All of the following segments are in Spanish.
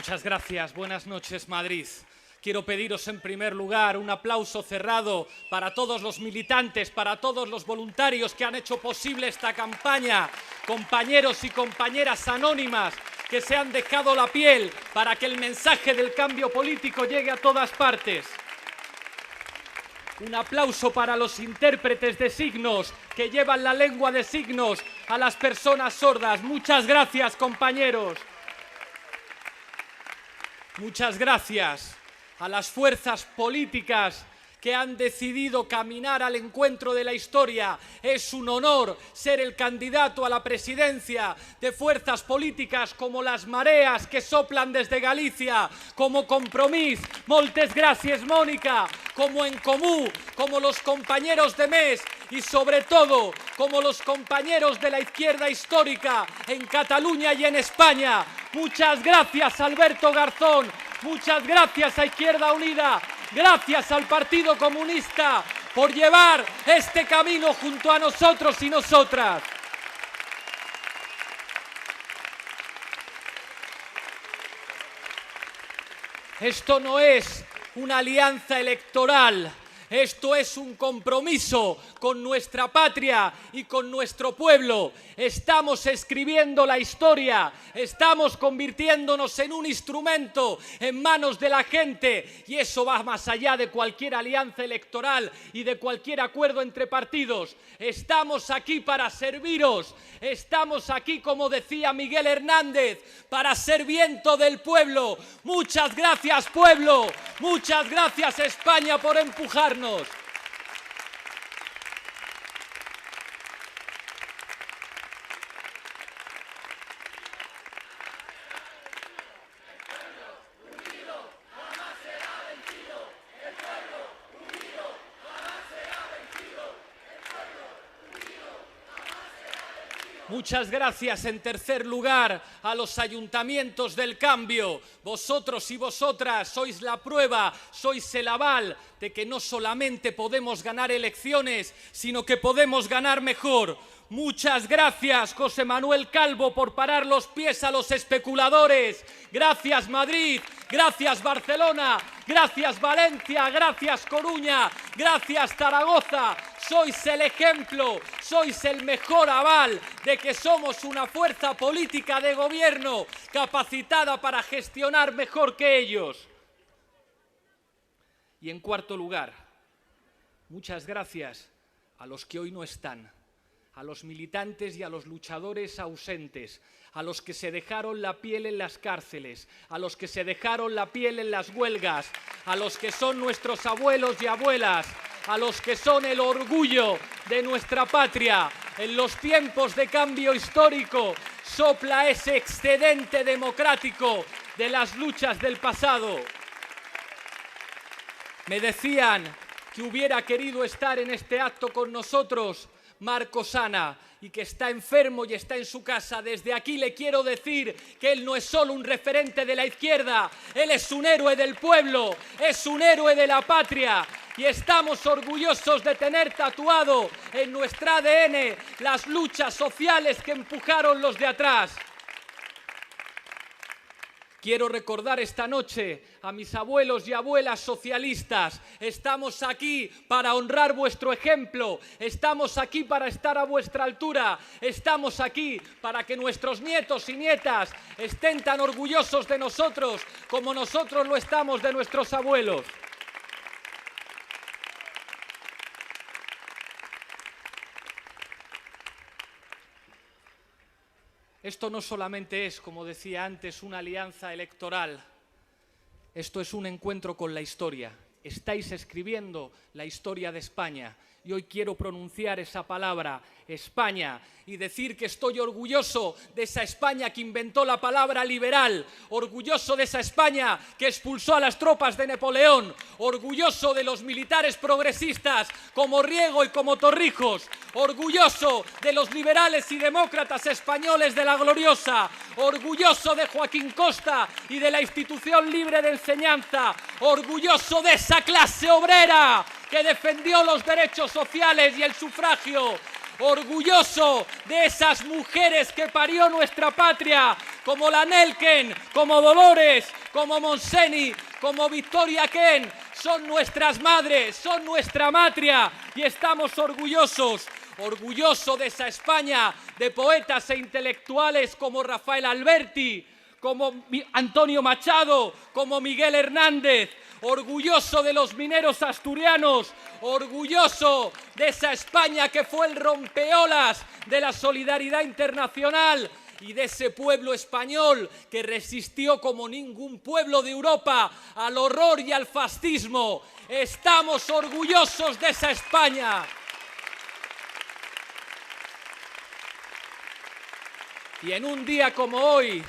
Muchas gracias. Buenas noches, Madrid. Quiero pediros en primer lugar un aplauso cerrado para todos los militantes, para todos los voluntarios que han hecho posible esta campaña, compañeros y compañeras anónimas que se han dejado la piel para que el mensaje del cambio político llegue a todas partes. Un aplauso para los intérpretes de signos que llevan la lengua de signos a las personas sordas. Muchas gracias, compañeros. Muchas gracias a las fuerzas políticas que han decidido caminar al encuentro de la historia. Es un honor ser el candidato a la presidencia de fuerzas políticas como las mareas que soplan desde Galicia, como Compromís, moltes gracias, Mónica, como En Comú, como los compañeros de MES y sobre todo como los compañeros de la izquierda histórica en Cataluña y en España. Muchas gracias, Alberto Garzón. Muchas gracias a Izquierda Unida, gracias al Partido Comunista por llevar este camino junto a nosotros y nosotras. Esto no es una alianza electoral. Esto es un compromiso con nuestra patria y con nuestro pueblo. Estamos escribiendo la historia, estamos convirtiéndonos en un instrumento en manos de la gente y eso va más allá de cualquier alianza electoral y de cualquier acuerdo entre partidos. Estamos aquí para serviros, estamos aquí, como decía Miguel Hernández, para ser viento del pueblo. Muchas gracias, pueblo, muchas gracias, España, por empujarnos. Muchas gracias, en tercer lugar, a los ayuntamientos del cambio. Vosotros y vosotras sois la prueba, sois el aval de que no solamente podemos ganar elecciones, sino que podemos ganar mejor. Muchas gracias, José Manuel Calvo, por parar los pies a los especuladores. Gracias, Madrid. Gracias, Barcelona. Gracias, Valencia. Gracias, Coruña. Gracias, Zaragoza. Sois el ejemplo, sois el mejor aval de que somos una fuerza política de gobierno capacitada para gestionar mejor que ellos. Y en cuarto lugar, muchas gracias a los que hoy no están, a los militantes y a los luchadores ausentes, a los que se dejaron la piel en las cárceles, a los que se dejaron la piel en las huelgas, a los que son nuestros abuelos y abuelas, a los que son el orgullo de nuestra patria. En los tiempos de cambio histórico sopla ese excedente democrático de las luchas del pasado. Me decían que hubiera querido estar en este acto con nosotros Marcos Ana, y que está enfermo y está en su casa. Desde aquí le quiero decir que él no es solo un referente de la izquierda, él es un héroe del pueblo, es un héroe de la patria. Y estamos orgullosos de tener tatuado en nuestro ADN las luchas sociales que empujaron los de atrás. Quiero recordar esta noche a mis abuelos y abuelas socialistas. Estamos aquí para honrar vuestro ejemplo. Estamos aquí para estar a vuestra altura. Estamos aquí para que nuestros nietos y nietas estén tan orgullosos de nosotros como nosotros lo estamos de nuestros abuelos. Esto no solamente es, como decía antes, una alianza electoral. Esto es un encuentro con la historia. Estáis escribiendo la historia de España. Y hoy quiero pronunciar esa palabra, España, y decir que estoy orgulloso de esa España que inventó la palabra liberal, orgulloso de esa España que expulsó a las tropas de Napoleón, orgulloso de los militares progresistas como Riego y como Torrijos, orgulloso de los liberales y demócratas españoles de la Gloriosa, orgulloso de Joaquín Costa y de la institución libre de enseñanza, orgulloso de esa clase obrera que defendió los derechos sociales y el sufragio, orgulloso de esas mujeres que parió nuestra patria, como la Nelken, como Dolores, como Monseni, como Victoria Ken, son nuestras madres, son nuestra matria y estamos orgullosos de esa España de poetas e intelectuales como Rafael Alberti, como Antonio Machado, como Miguel Hernández, orgulloso de los mineros asturianos, orgulloso de esa España que fue el rompeolas de la solidaridad internacional y de ese pueblo español que resistió como ningún pueblo de Europa al horror y al fascismo. Estamos orgullosos de esa España. Y en un día como hoy,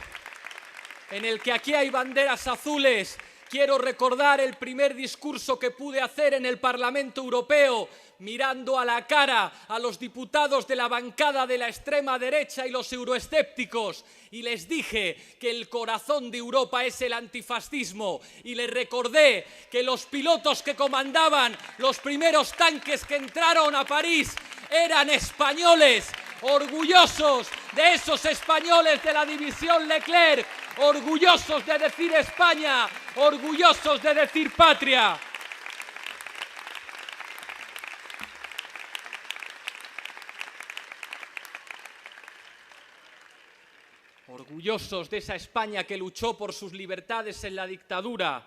en el que aquí hay banderas azules, quiero recordar el primer discurso que pude hacer en el Parlamento Europeo, mirando a la cara a los diputados de la bancada de la extrema derecha y los euroescépticos, y les dije que el corazón de Europa es el antifascismo, y les recordé que los pilotos que comandaban los primeros tanques que entraron a París eran españoles, orgullosos de esos españoles de la división Leclerc, orgullosos de decir España, orgullosos de decir patria. Orgullosos de esa España que luchó por sus libertades en la dictadura,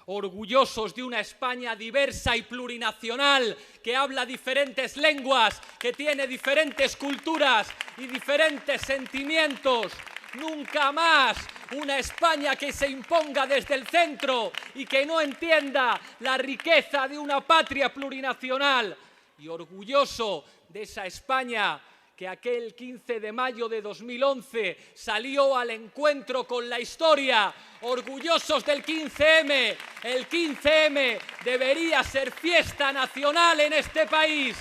orgullosos de una España diversa y plurinacional que habla diferentes lenguas, que tiene diferentes culturas y diferentes sentimientos. Nunca más una España que se imponga desde el centro y que no entienda la riqueza de una patria plurinacional. Y orgulloso de esa España que aquel 15 de mayo de 2011 salió al encuentro con la historia, orgullosos del 15M. El 15M debería ser fiesta nacional en este país.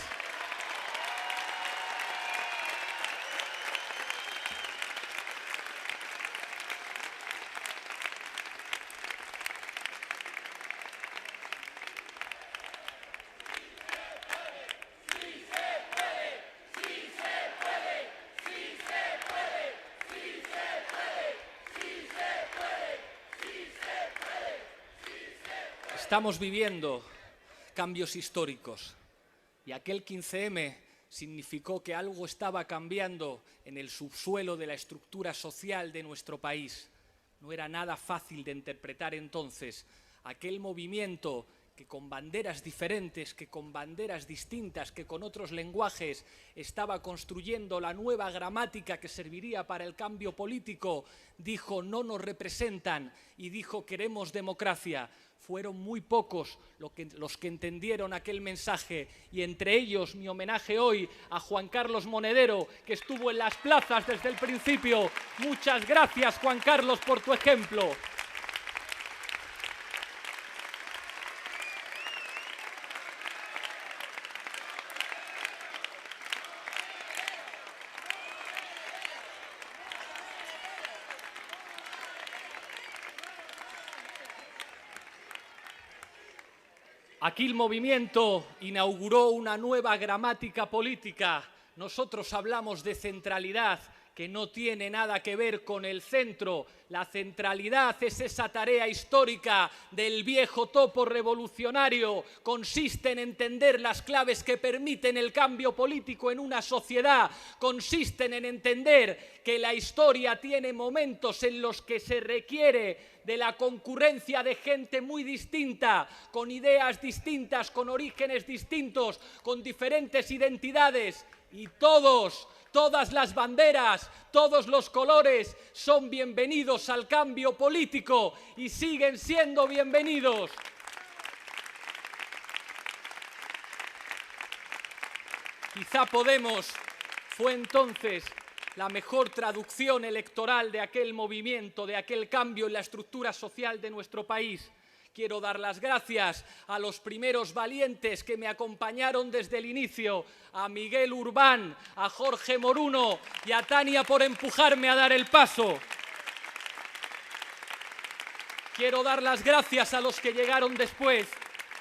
Estamos viviendo cambios históricos y aquel 15M significó que algo estaba cambiando en el subsuelo de la estructura social de nuestro país. No era nada fácil de interpretar entonces aquel movimiento que con banderas diferentes, que con banderas distintas, que con otros lenguajes estaba construyendo la nueva gramática que serviría para el cambio político, dijo no nos representan y dijo queremos democracia. Fueron muy pocos los que entendieron aquel mensaje y entre ellos mi homenaje hoy a Juan Carlos Monedero, que estuvo en las plazas desde el principio. Muchas gracias, Juan Carlos, por tu ejemplo. Aquel movimiento inauguró una nueva gramática política. Nosotros hablamos de centralidad, que no tiene nada que ver con el centro. La centralidad es esa tarea histórica del viejo topo revolucionario. Consiste en entender las claves que permiten el cambio político en una sociedad. Consisten en entender que la historia tiene momentos en los que se requiere de la concurrencia de gente muy distinta, con ideas distintas, con orígenes distintos, con diferentes identidades. Y todas las banderas, todos los colores son bienvenidos al cambio político y siguen siendo bienvenidos. Quizá Podemos fue entonces la mejor traducción electoral de aquel movimiento, de aquel cambio en la estructura social de nuestro país. Quiero dar las gracias a los primeros valientes que me acompañaron desde el inicio, a Miguel Urbán, a Jorge Moruno y a Tania por empujarme a dar el paso. Quiero dar las gracias a los que llegaron después,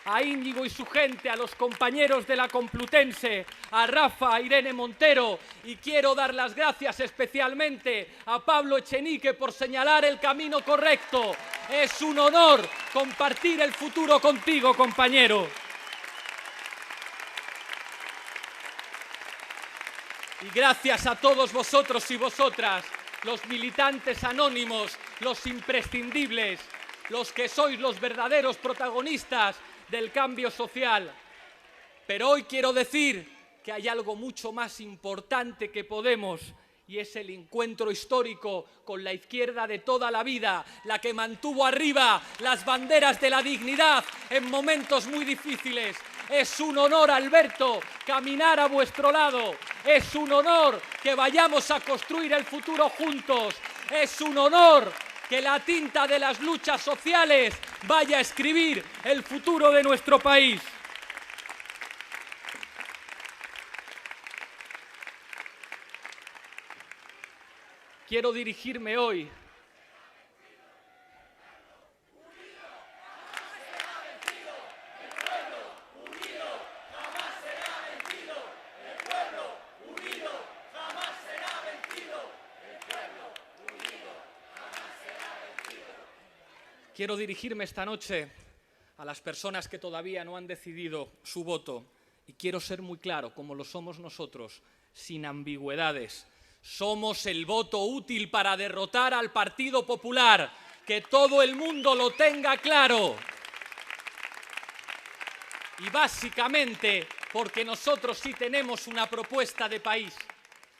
a Íñigo y su gente, a los compañeros de la Complutense, a Rafa, a Irene Montero, y quiero dar las gracias especialmente a Pablo Echenique por señalar el camino correcto. Es un honor compartir el futuro contigo, compañero. Y gracias a todos vosotros y vosotras, los militantes anónimos, los imprescindibles, los que sois los verdaderos protagonistas del cambio social. Pero hoy quiero decir que hay algo mucho más importante que Podemos, y es el encuentro histórico con la izquierda de toda la vida, la que mantuvo arriba las banderas de la dignidad en momentos muy difíciles. Es un honor, Alberto, caminar a vuestro lado. Es un honor que vayamos a construir el futuro juntos. Es un honor que la tinta de las luchas sociales vaya a escribir el futuro de nuestro país. Quiero dirigirme hoy esta noche a las personas que todavía no han decidido su voto, y quiero ser muy claro, como lo somos nosotros, sin ambigüedades. Somos el voto útil para derrotar al Partido Popular. Que todo el mundo lo tenga claro. Y básicamente porque nosotros sí tenemos una propuesta de país.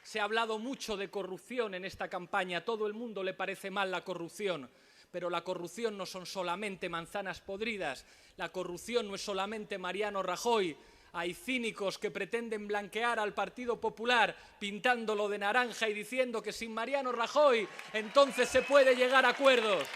Se ha hablado mucho de corrupción en esta campaña. A todo el mundo le parece mal la corrupción. Pero la corrupción no son solamente manzanas podridas. La corrupción no es solamente Mariano Rajoy. Hay cínicos que pretenden blanquear al Partido Popular pintándolo de naranja y diciendo que sin Mariano Rajoy entonces se puede llegar a acuerdos.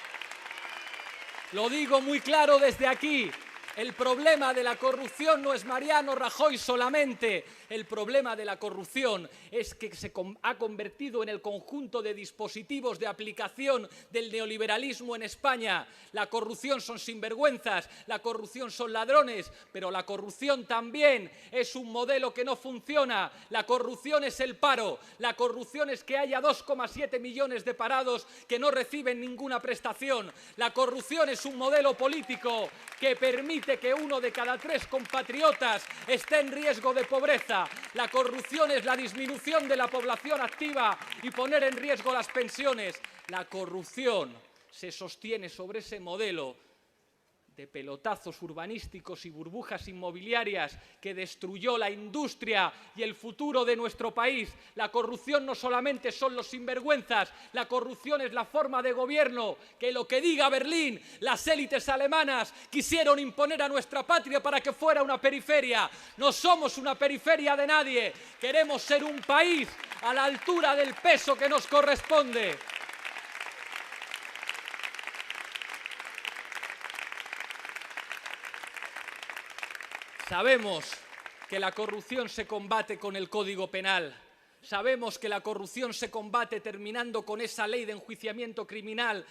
Lo digo muy claro desde aquí. El problema de la corrupción no es Mariano Rajoy solamente. El problema de la corrupción es que se ha convertido en el conjunto de dispositivos de aplicación del neoliberalismo en España. La corrupción son sinvergüenzas, la corrupción son ladrones, pero la corrupción también es un modelo que no funciona. La corrupción es el paro, la corrupción es que haya 2,7 millones de parados que no reciben ninguna prestación. La corrupción es un modelo político que permite que 1 de cada 3 compatriotas esté en riesgo de pobreza. La corrupción es la disminución de la población activa y poner en riesgo las pensiones. La corrupción se sostiene sobre ese modelo de pelotazos urbanísticos y burbujas inmobiliarias que destruyó la industria y el futuro de nuestro país. La corrupción no solamente son los sinvergüenzas, la corrupción es la forma de gobierno que, lo que diga Berlín, las élites alemanas quisieron imponer a nuestra patria para que fuera una periferia. No somos una periferia de nadie, queremos ser un país a la altura del peso que nos corresponde. Sabemos que la corrupción se combate con el Código Penal. Sabemos que la corrupción se combate terminando con esa ley de enjuiciamiento criminal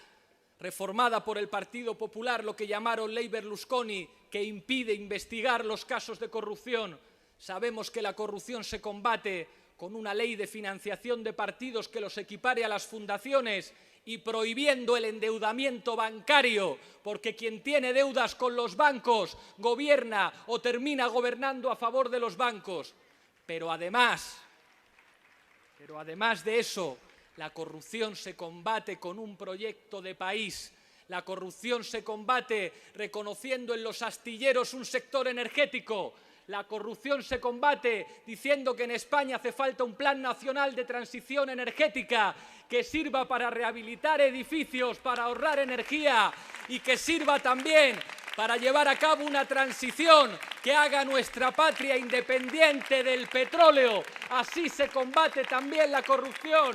reformada por el Partido Popular, lo que llamaron Ley Berlusconi, que impide investigar los casos de corrupción. Sabemos que la corrupción se combate con una ley de financiación de partidos que los equipare a las fundaciones y prohibiendo el endeudamiento bancario, porque quien tiene deudas con los bancos gobierna o termina gobernando a favor de los bancos. Pero además de eso, la corrupción se combate con un proyecto de país. La corrupción se combate reconociendo en los astilleros un sector energético. La corrupción se combate diciendo que en España hace falta un plan nacional de transición energética que sirva para rehabilitar edificios, para ahorrar energía y que sirva también para llevar a cabo una transición que haga nuestra patria independiente del petróleo. Así se combate también la corrupción.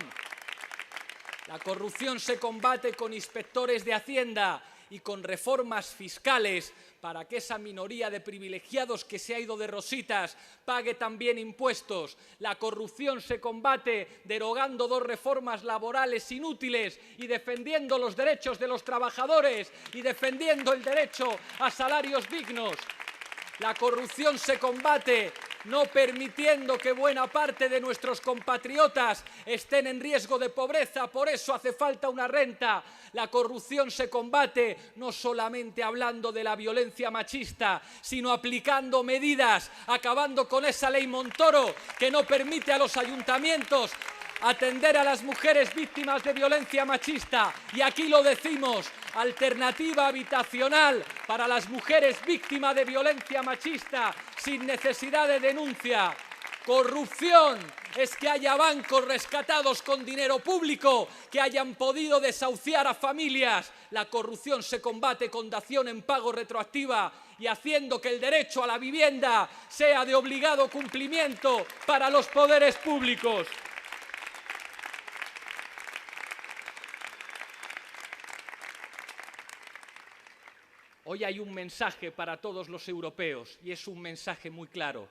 La corrupción se combate con inspectores de Hacienda y con reformas fiscales para que esa minoría de privilegiados que se ha ido de rositas pague también impuestos. La corrupción se combate derogando 2 reformas laborales inútiles y defendiendo los derechos de los trabajadores y defendiendo el derecho a salarios dignos. La corrupción se combate no permitiendo que buena parte de nuestros compatriotas estén en riesgo de pobreza, por eso hace falta una renta. La corrupción se combate no solamente hablando de la violencia machista, sino aplicando medidas, acabando con esa ley Montoro que no permite a los ayuntamientos atender a las mujeres víctimas de violencia machista. Y aquí lo decimos, alternativa habitacional para las mujeres víctimas de violencia machista sin necesidad de denuncia. Corrupción es que haya bancos rescatados con dinero público que hayan podido desahuciar a familias. La corrupción se combate con dación en pago retroactiva y haciendo que el derecho a la vivienda sea de obligado cumplimiento para los poderes públicos. Hoy hay un mensaje para todos los europeos y es un mensaje muy claro.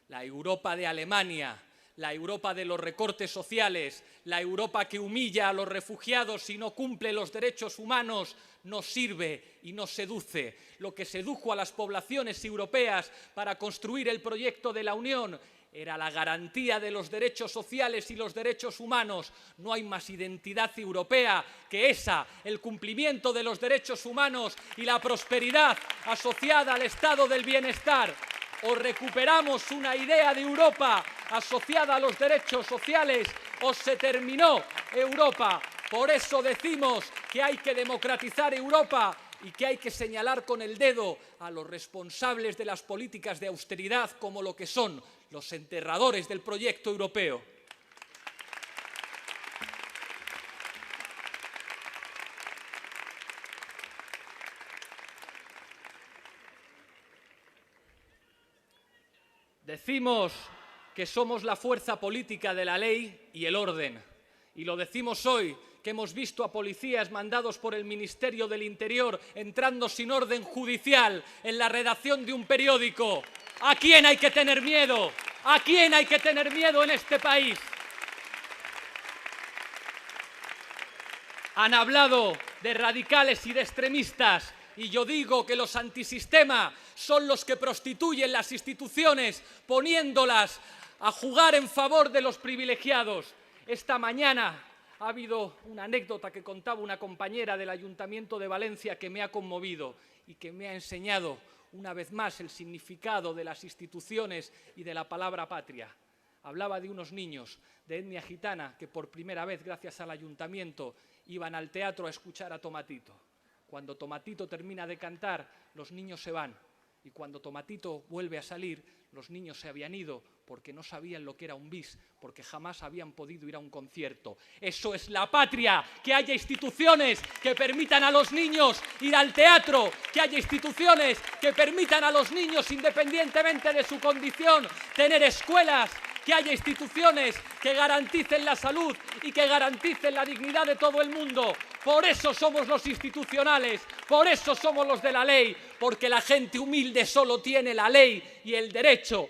La Europa de Alemania, la Europa de los recortes sociales, la Europa que humilla a los refugiados y no cumple los derechos humanos, no sirve y no seduce. Lo que sedujo a las poblaciones europeas para construir el proyecto de la Unión era la garantía de los derechos sociales y los derechos humanos. No hay más identidad europea que esa, el cumplimiento de los derechos humanos y la prosperidad asociada al estado del bienestar. O recuperamos una idea de Europa asociada a los derechos sociales o se terminó Europa. Por eso decimos que hay que democratizar Europa y que hay que señalar con el dedo a los responsables de las políticas de austeridad como lo que son los enterradores del proyecto europeo. Decimos que somos la fuerza política de la ley y el orden. Y lo decimos hoy, que hemos visto a policías mandados por el Ministerio del Interior entrando sin orden judicial en la redacción de un periódico. ¿A quién hay que tener miedo? ¿A quién hay que tener miedo en este país? Han hablado de radicales y de extremistas. Y yo digo que los antisistema son los que prostituyen las instituciones, poniéndolas a jugar en favor de los privilegiados. Esta mañana ha habido una anécdota que contaba una compañera del Ayuntamiento de Valencia que me ha conmovido y que me ha enseñado una vez más el significado de las instituciones y de la palabra patria. Hablaba de unos niños de etnia gitana que por primera vez, gracias al Ayuntamiento, iban al teatro a escuchar a Tomatito. Cuando Tomatito termina de cantar, los niños se van. Y cuando Tomatito vuelve a salir, los niños se habían ido porque no sabían lo que era un bis, porque jamás habían podido ir a un concierto. Eso es la patria, que haya instituciones que permitan a los niños ir al teatro, que haya instituciones que permitan a los niños, independientemente de su condición, tener escuelas, que haya instituciones que garanticen la salud y que garanticen la dignidad de todo el mundo. Por eso somos los institucionales, por eso somos los de la ley, porque la gente humilde solo tiene la ley y el derecho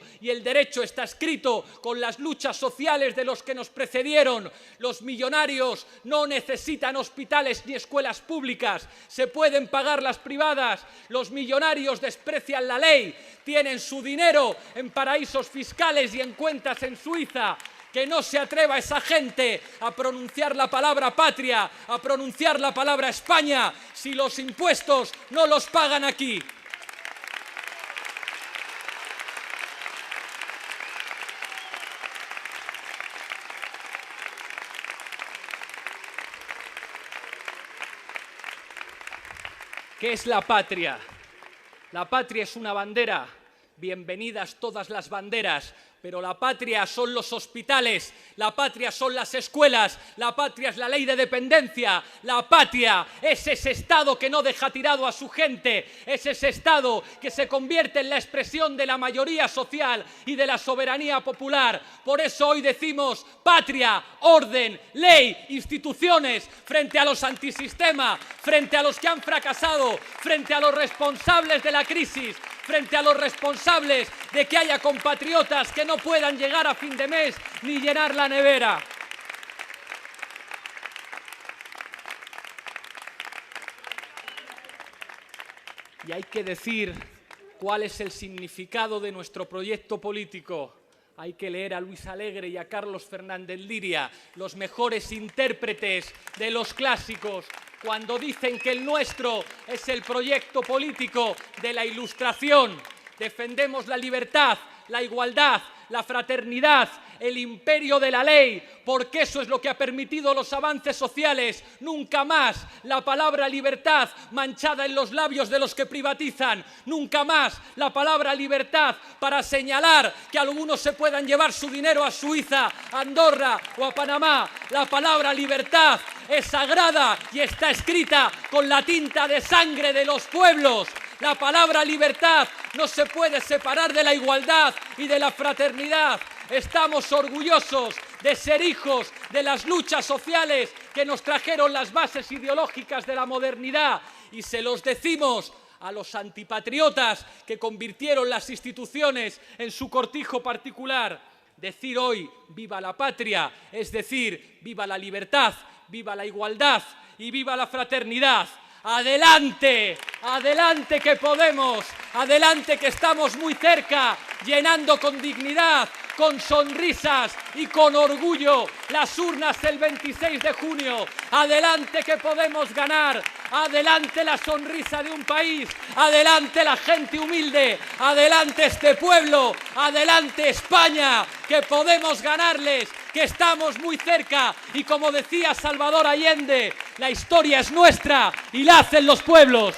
está escrito con las luchas sociales de los que nos precedieron. Los millonarios no necesitan hospitales ni escuelas públicas, se pueden pagar las privadas. Los millonarios desprecian la ley, tienen su dinero en paraísos fiscales y en cuentas en Suiza. Que no se atreva esa gente a pronunciar la palabra patria, a pronunciar la palabra España, si los impuestos no los pagan aquí. ¿Qué es la patria? La patria es una bandera. Bienvenidas todas las banderas. Pero la patria son los hospitales, la patria son las escuelas, la patria es la ley de dependencia, la patria es ese Estado que no deja tirado a su gente, es ese Estado que se convierte en la expresión de la mayoría social y de la soberanía popular. Por eso hoy decimos patria, orden, ley, instituciones, frente a los antisistema, frente a los que han fracasado, frente a los responsables de la crisis, frente a los responsables de que haya compatriotas que no puedan llegar a fin de mes ni llenar la nevera. Y hay que decir ¿Cuál es el significado de nuestro proyecto político? Hay que leer a Luis Alegre y a Carlos Fernández Liria, los mejores intérpretes de los clásicos, cuando dicen que el nuestro es el proyecto político de la Ilustración. Defendemos la libertad, la igualdad, la fraternidad, el imperio de la ley, porque eso es lo que ha permitido los avances sociales. Nunca más la palabra libertad manchada en los labios de los que privatizan. Nunca más la palabra libertad para señalar que algunos se puedan llevar su dinero a Suiza, a Andorra o a Panamá. La palabra libertad es sagrada y está escrita con la tinta de sangre de los pueblos. La palabra libertad no se puede separar de la igualdad y de la fraternidad. Estamos orgullosos de ser hijos de las luchas sociales que nos trajeron las bases ideológicas de la modernidad, y se los decimos a los antipatriotas que convirtieron las instituciones en su cortijo particular. Decir hoy viva la patria es decir viva la libertad, viva la igualdad y viva la fraternidad. ¡Adelante! ¡Adelante que podemos! ¡Adelante que estamos muy cerca! Llenando con dignidad, con sonrisas y con orgullo las urnas del 26 de junio. ¡Adelante que podemos ganar! ¡Adelante la sonrisa de un país! ¡Adelante la gente humilde! ¡Adelante este pueblo! ¡Adelante España! ¡Que podemos ganarles! ¡Que estamos muy cerca! Y como decía Salvador Allende, la historia es nuestra y la hacen los pueblos.